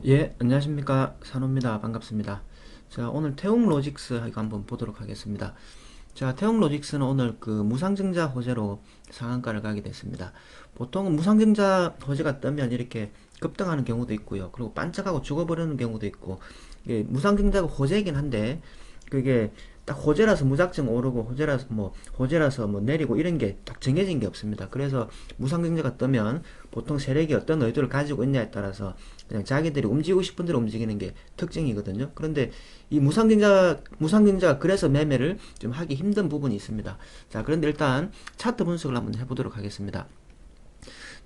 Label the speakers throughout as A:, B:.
A: 예, 안녕하십니까. 산호입니다. 반갑습니다. 자, 오늘 태웅 로직스 이거 한번 보도록 하겠습니다. 자, 태웅 로직스는 오늘 그 무상증자 호재로 상한가를 가게 됐습니다. 보통은 무상증자 호재가 뜨면 이렇게 급등하는 경우도 있고요. 그리고 반짝하고 죽어버리는 경우도 있고, 이게 무상증자가 호재이긴 한데, 그게 딱 호재라서 무작정 오르고 호재라서 뭐 내리고 이런 게 딱 정해진 게 없습니다. 그래서 무상증자가 뜨면 보통 세력이 어떤 의도를 가지고 있냐에 따라서 그냥 자기들이 움직이고 싶은 대로 움직이는 게 특징이거든요. 그런데 이 무상증자가 그래서 매매를 좀 하기 힘든 부분이 있습니다. 자, 그런데 일단 차트 분석을 한번 해보도록 하겠습니다.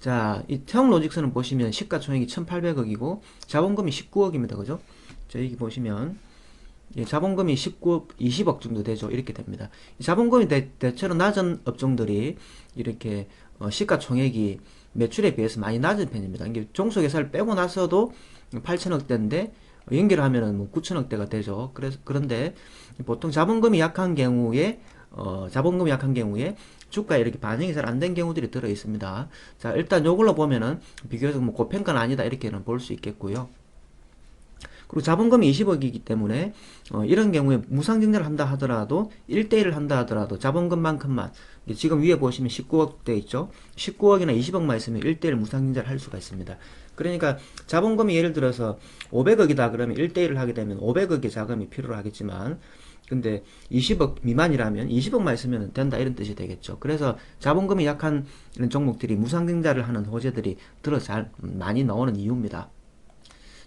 A: 자, 이 태형 로직스는 보시면 시가총액이 1800억이고 자본금이 19억입니다. 그죠? 자, 여기 보시면 자본금이 20억 정도 되죠. 이렇게 됩니다. 자본금이 대체로 낮은 업종들이 이렇게 시가총액이 매출에 비해서 많이 낮은 편입니다. 이게 종속회사를 빼고 나서도 8천억대인데 연결하면은 뭐 9천억대가 되죠. 그런데 보통 자본금이 약한 경우에 주가에 이렇게 반영이 잘 안 된 경우들이 들어 있습니다. 자, 일단 요걸로 보면은 비교적 뭐 고평가는 아니다 이렇게는 볼 수 있겠고요. 그리고 자본금이 20억이기 때문에 이런 경우에 무상증자를 한다 하더라도 1대1을 한다 하더라도 자본금만큼만 지금 위에 보시면 19억대 있죠. 19억이나 20억만 있으면 1대1 무상증자를 할 수가 있습니다. 그러니까 자본금이 예를 들어서 500억이다 그러면 1대1을 하게 되면 500억의 자금이 필요로 하겠지만 근데 20억 미만이라면 20억만 있으면 된다 이런 뜻이 되겠죠. 그래서 자본금이 약한 이런 종목들이 무상증자를 하는 호재들이 들어 잘 많이 나오는 이유입니다.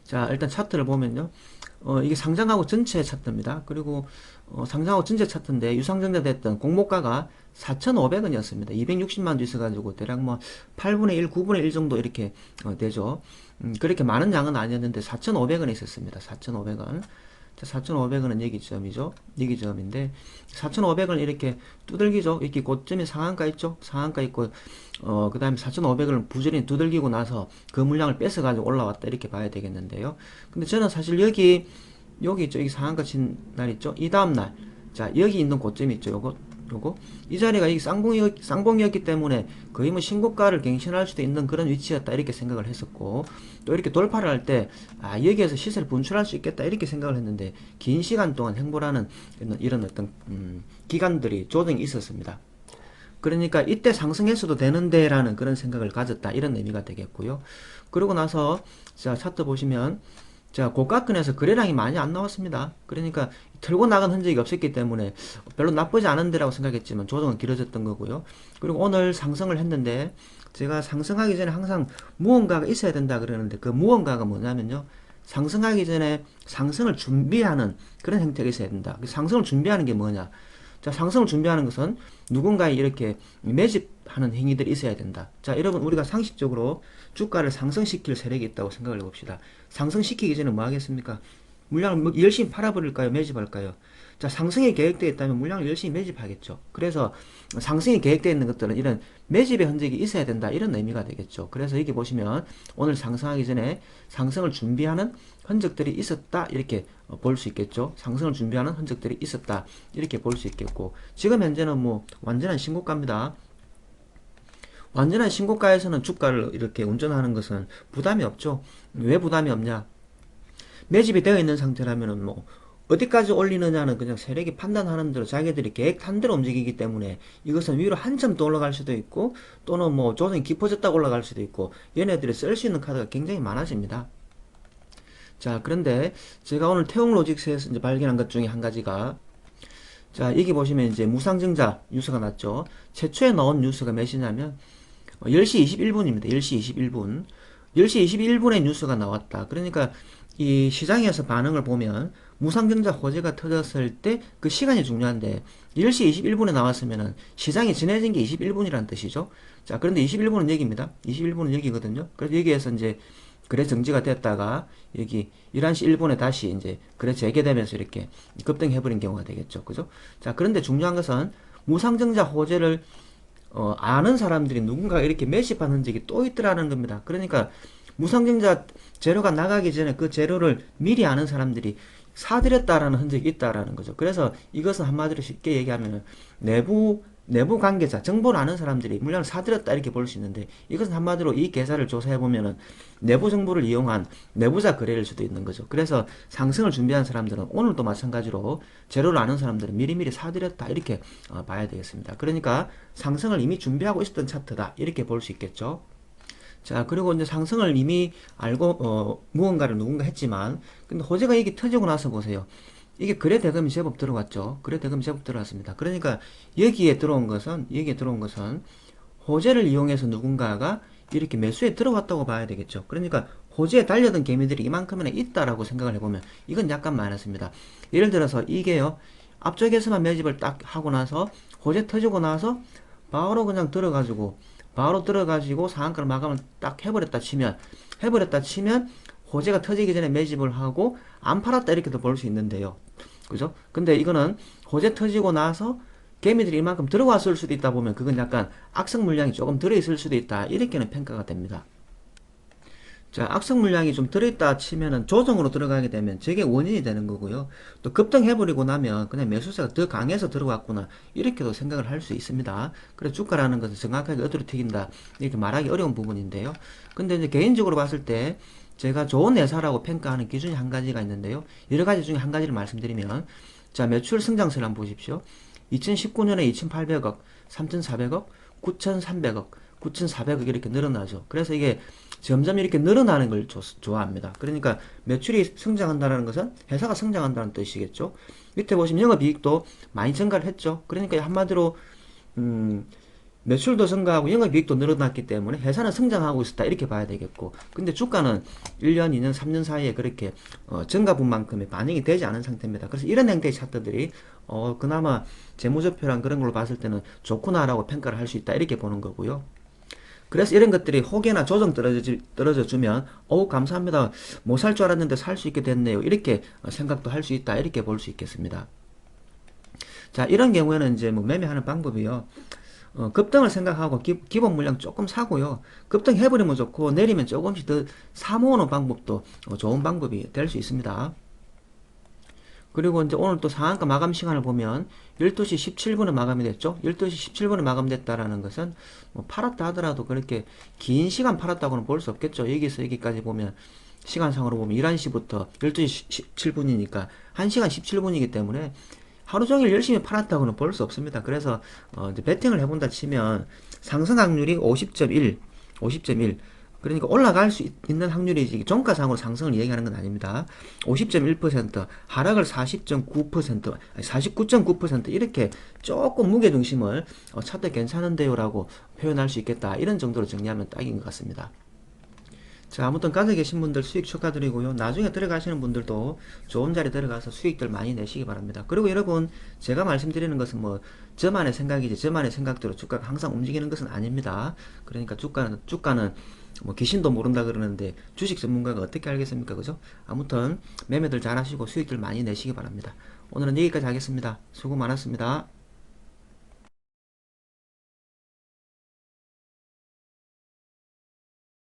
A: 자, 일단 차트를 보면요. 이게 상장하고 전체 차트입니다. 그리고 상장하고 전체 차트인데 유상증자 됐던 공모가가 4,500원이었습니다. 260만 주 있어가지고 대략 뭐 8분의 1, 9분의 1 정도 이렇게 되죠. 그렇게 많은 양은 아니었는데 4,500원이 있었습니다. 4,500원. 4,500원은 여기점이죠. 여기점인데 4,500원 이렇게 두들기죠. 이렇게 고점이 상한가 있죠. 상한가 있고 그 다음에 4,500원을 부지런히 두들기고 나서 그 물량을 뺏어가지고 올라왔다 이렇게 봐야 되겠는데요. 근데 저는 사실 여기 있죠. 여기 상한가 친 날 있죠. 이 다음날 자 여기 있는 고점이 있죠. 요거 이 자리가 이 쌍봉이었기 때문에 거의 뭐 신고가를 갱신할 수도 있는 그런 위치였다 이렇게 생각을 했었고 또 이렇게 돌파를 할 때 여기에서 시세를 분출할 수 있겠다 이렇게 생각을 했는데 긴 시간 동안 행보라는 이런 어떤 기간들이 조정이 있었습니다. 그러니까 이때 상승했어도 되는데 라는 그런 생각을 가졌다 이런 의미가 되겠고요. 그러고 나서 자 차트 보시면 자 고가권에서 거래량이 많이 안 나왔습니다. 그러니까 털고 나간 흔적이 없었기 때문에 별로 나쁘지 않은데라고 생각했지만 조정은 길어졌던 거고요. 그리고 오늘 상승을 했는데 제가 상승하기 전에 항상 무언가가 있어야 된다 그러는데 그 무언가가 뭐냐면요. 상승하기 전에 상승을 준비하는 그런 형태가 있어야 된다. 상승을 준비하는 게 뭐냐? 자, 상승을 준비하는 것은 누군가에 이렇게 매집하는 행위들이 있어야 된다. 자, 여러분, 우리가 상식적으로 주가를 상승시킬 세력이 있다고 생각을 해봅시다. 상승시키기 전에 뭐 하겠습니까? 물량을 뭐 열심히 팔아버릴까요? 매집할까요? 자, 상승이 계획되어 있다면 물량을 열심히 매집하겠죠. 그래서 상승이 계획되어 있는 것들은 이런 매집의 흔적이 있어야 된다. 이런 의미가 되겠죠. 그래서 여기 보시면 오늘 상승하기 전에 상승을 준비하는 흔적들이 있었다. 이렇게 볼 수 있겠죠. 상승을 준비하는 흔적들이 있었다. 이렇게 볼 수 있겠고 지금 현재는 뭐 완전한 신고가입니다. 완전한 신고가에서는 주가를 이렇게 운전하는 것은 부담이 없죠. 왜 부담이 없냐? 매집이 되어 있는 상태라면은 뭐 어디까지 올리느냐는 그냥 세력이 판단하는 대로 자기들이 계획한 대로 움직이기 때문에 이것은 위로 한참 더 올라갈 수도 있고 또는 뭐 조정이 깊어졌다고 올라갈 수도 있고 얘네들이 쓸 수 있는 카드가 굉장히 많아집니다. 자, 그런데 제가 오늘 태웅 로직스에서 이제 발견한 것 중에 한 가지가 자, 여기 보시면 이제 무상증자 뉴스가 났죠. 최초에 나온 뉴스가 몇 시냐면 10시 21분입니다. 10시 21분. 10시 21분에 뉴스가 나왔다. 그러니까 이 시장에서 반응을 보면 무상증자 호재가 터졌을 때 그 시간이 중요한데 10시 21분에 나왔으면은 시장이 진해진 게 21분이라는 뜻이죠. 자, 그런데 21분은 여기입니다. 21분은 여기거든요. 그래서 여기에서 이제 거래 정지가 됐다가 여기 11시 1분에 다시 이제 거래 재개되면서 이렇게 급등해버린 경우가 되겠죠. 그죠? 자, 그런데 중요한 것은 무상증자 호재를 아는 사람들이 누군가 이렇게 매집한 흔적이 또 있더라는 겁니다. 그러니까 무상증자 재료가 나가기 전에 그 재료를 미리 아는 사람들이 사들였다라는 흔적이 있다라는 거죠. 그래서 이것은 한마디로 쉽게 얘기하면 내부 관계자, 정보를 아는 사람들이 물량을 사들였다 이렇게 볼 수 있는데 이것은 한마디로 이 계좌를 조사해 보면은 내부 정보를 이용한 내부자 거래일 수도 있는 거죠. 그래서 상승을 준비한 사람들은 오늘도 마찬가지로 재료를 아는 사람들은 미리미리 사들였다 이렇게 봐야 되겠습니다. 그러니까 상승을 이미 준비하고 있었던 차트다 이렇게 볼 수 있겠죠. 자, 그리고 이제 상승을 이미 알고 무언가를 누군가 했지만 근데 호재가 이게 터지고 나서 보세요. 이게 거래 대금이 제법 들어왔죠. 거래 대금이 제법 들어왔습니다. 그러니까 여기에 들어온 것은 호재를 이용해서 누군가가 이렇게 매수에 들어왔다고 봐야 되겠죠. 그러니까 호재에 달려든 개미들이 이만큼이나 있다라고 생각을 해보면 이건 약간 마이너스입니다. 예를 들어서 이게요. 앞쪽에서만 매집을 딱 하고 나서 호재 터지고 나서 바로 그냥 들어가지고 상한가를 마감을 딱 해버렸다 치면 호재가 터지기 전에 매집을 하고 안 팔았다 이렇게도 볼 수 있는데요. 그죠? 근데 이거는 호재 터지고 나서 개미들이 이만큼 들어왔을 수도 있다 보면 그건 약간 악성 물량이 조금 들어있을 수도 있다 이렇게는 평가가 됩니다. 자, 악성 물량이 좀 들어있다 치면은 조정으로 들어가게 되면 저게 원인이 되는 거고요. 또 급등해버리고 나면 그냥 매수세가 더 강해서 들어왔구나 이렇게도 생각을 할 수 있습니다. 그래서 주가라는 것은 정확하게 어디로 튀긴다 이렇게 말하기 어려운 부분인데요. 근데 이제 개인적으로 봤을 때 제가 좋은 회사라고 평가하는 기준이 한 가지가 있는데요. 여러 가지 중에 한 가지를 말씀드리면 자, 매출 성장세를 한번 보십시오. 2019년에 2,800억, 3,400억, 9,300억, 9,400억 이렇게 늘어나죠. 그래서 이게 점점 이렇게 늘어나는 걸 좋아합니다. 그러니까 매출이 성장한다는 것은 회사가 성장한다는 뜻이겠죠. 밑에 보시면 영업이익도 많이 증가를 했죠. 그러니까 한마디로 매출도 증가하고 영업이익도 늘어났기 때문에 회사는 성장하고 있었다 이렇게 봐야 되겠고 근데 주가는 1년, 2년, 3년 사이에 그렇게 증가분만큼의 반영이 되지 않은 상태입니다. 그래서 이런 형태의 차트들이 그나마 재무제표랑 그런 걸로 봤을 때는 좋구나라고 평가를 할 수 있다 이렇게 보는 거고요. 그래서 이런 것들이 혹여나 조정 떨어져 주면 감사합니다. 못 살 줄 알았는데 살 수 있게 됐네요. 이렇게 생각도 할 수 있다. 이렇게 볼 수 있겠습니다. 자, 이런 경우에는 이제 뭐 매매하는 방법이요. 급등을 생각하고 기본 물량 조금 사고요. 급등해버리면 좋고 내리면 조금씩 더 사모으는 방법도 좋은 방법이 될 수 있습니다. 그리고 이제 오늘 또 상한가 마감 시간을 보면 12시 17분에 마감이 됐죠. 12시 17분에 마감됐다라는 것은 뭐 팔았다 하더라도 그렇게 긴 시간 팔았다고는 볼 수 없겠죠. 여기서 여기까지 보면 시간상으로 보면 11시부터 12시 17분이니까 1시간 17분이기 때문에 하루 종일 열심히 팔았다고는 볼 수 없습니다. 그래서 이제 베팅을 해본다 치면 상승 확률이 50.1 그러니까 올라갈 수 있는 확률이 종가상으로 상승을 얘기하는 건 아닙니다. 50.1% 하락을 40.9% 49.9% 이렇게 조금 무게중심을 차트 괜찮은데요 라고 표현할 수 있겠다. 이런 정도로 정리하면 딱인 것 같습니다. 자, 아무튼 가지고 계신 분들 수익 축하드리고요. 나중에 들어가시는 분들도 좋은 자리 들어가서 수익들 많이 내시기 바랍니다. 그리고 여러분, 제가 말씀드리는 것은 뭐 저만의 생각이지 저만의 생각대로 주가가 항상 움직이는 것은 아닙니다. 그러니까 주가는 뭐 귀신도 모른다 그러는데 주식 전문가가 어떻게 알겠습니까? 그죠? 아무튼 매매들 잘 하시고 수익들 많이 내시기 바랍니다. 오늘은 여기까지 하겠습니다. 수고 많았습니다.